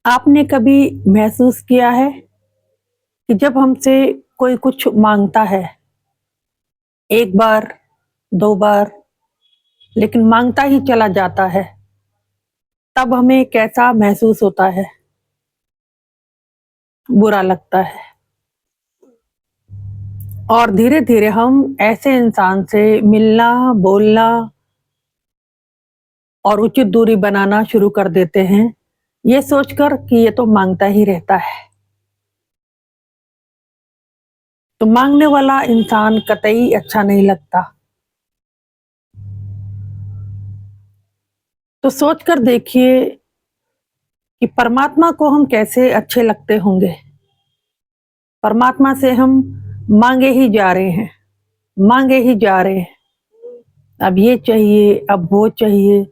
आपने कभी महसूस किया है कि जब हमसे कोई कुछ मांगता है, एक बार, दो बार, लेकिन मांगता ही चला जाता है, तब हमें कैसा महसूस होता है? बुरा लगता है। और धीरे-धीरे हम ऐसे इंसान से मिलना, बोलना और उचित दूरी बनाना शुरू कर देते हैं, ये सोचकर कि ये तो मांगता ही रहता है। तो मांगने वाला इंसान कतई अच्छा नहीं लगता। तो सोचकर देखिए कि परमात्मा को हम कैसे अच्छे लगते होंगे। परमात्मा से हम मांगे ही जा रहे हैं, मांगे ही जा रहे हैं। अब ये चाहिए, अब वो चाहिए,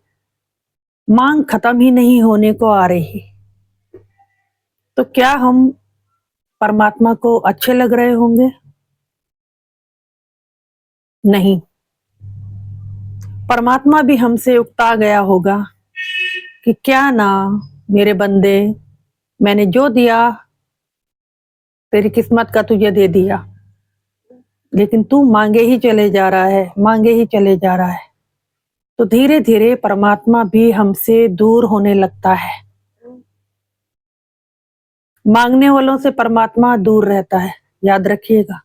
मांग खत्म ही नहीं होने को आ रही। तो क्या हम परमात्मा को अच्छे लग रहे होंगे? नहीं। परमात्मा भी हमसे उकता गया होगा कि क्या ना मेरे बंदे, मैंने जो दिया तेरी किस्मत का तुझे दे दिया, लेकिन तू मांगे ही चले जा रहा है, मांगे ही चले जा रहा है। तो धीरे धीरे परमात्मा भी हमसे दूर होने लगता है। मांगने वालों से परमात्मा दूर रहता है, याद रखिएगा।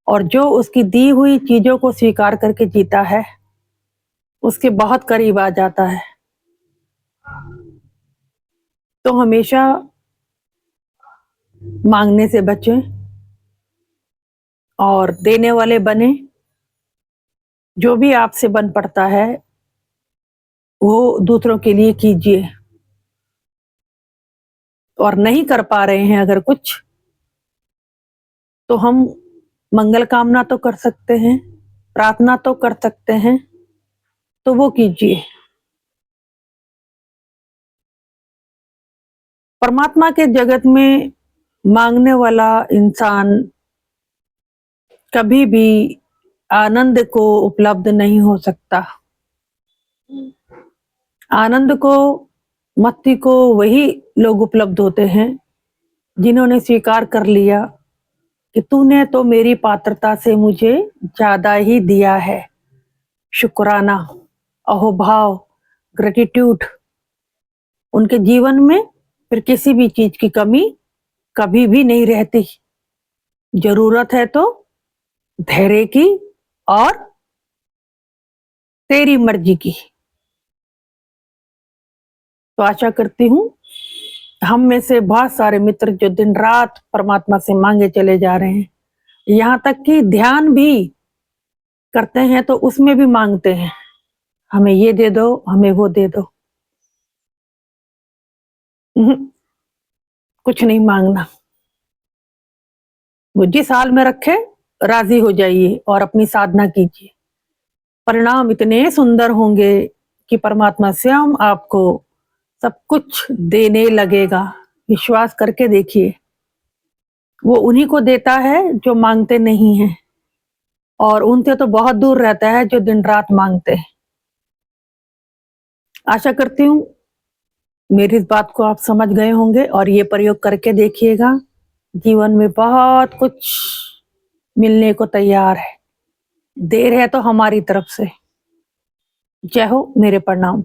और जो उसकी दी हुई चीजों को स्वीकार करके जीता है, उसके बहुत करीब आ जाता है। तो हमेशा मांगने से बचें और देने वाले बने। जो भी आपसे बन पड़ता है वो दूसरों के लिए कीजिए। और नहीं कर पा रहे हैं अगर कुछ, तो हम मंगल कामना तो कर सकते हैं, प्रार्थना तो कर सकते हैं, तो वो कीजिए। परमात्मा के जगत में मांगने वाला इंसान कभी भी आनंद को उपलब्ध नहीं हो सकता। आनंद को, मस्ती को वही लोग उपलब्ध होते हैं जिन्होंने स्वीकार कर लिया कि तूने तो मेरी पात्रता से मुझे ज्यादा ही दिया है। शुक्राना, अहोभाव, ग्रेटिट्यूड। उनके जीवन में फिर किसी भी चीज की कमी कभी भी नहीं रहती। जरूरत है तो धैर्य की और तेरी मर्जी की। तो आशा करती हूँ हम में से बहुत सारे मित्र जो दिन रात परमात्मा से मांगे चले जा रहे हैं, यहाँ तक कि ध्यान भी करते हैं तो उसमें भी मांगते हैं, हमें ये दे दो, हमें वो दे दो। कुछ नहीं मांगना। वो जिस हाल में रखे राजी हो जाइए और अपनी साधना कीजिए। परिणाम इतने सुंदर होंगे कि परमात्मा स्वयं आपको सब कुछ देने लगेगा। विश्वास करके देखिए, वो उन्हीं को देता है जो मांगते नहीं हैं, और उनसे तो बहुत दूर रहता है जो दिन रात मांगते हैं। आशा करती हूँ मेरी इस बात को आप समझ गए होंगे और ये प्रयोग करके देखिएगा। जीवन में बहुत कुछ मिलने को तैयार है। देर है तो हमारी तरफ से। जय हो, मेरे प्रणाम।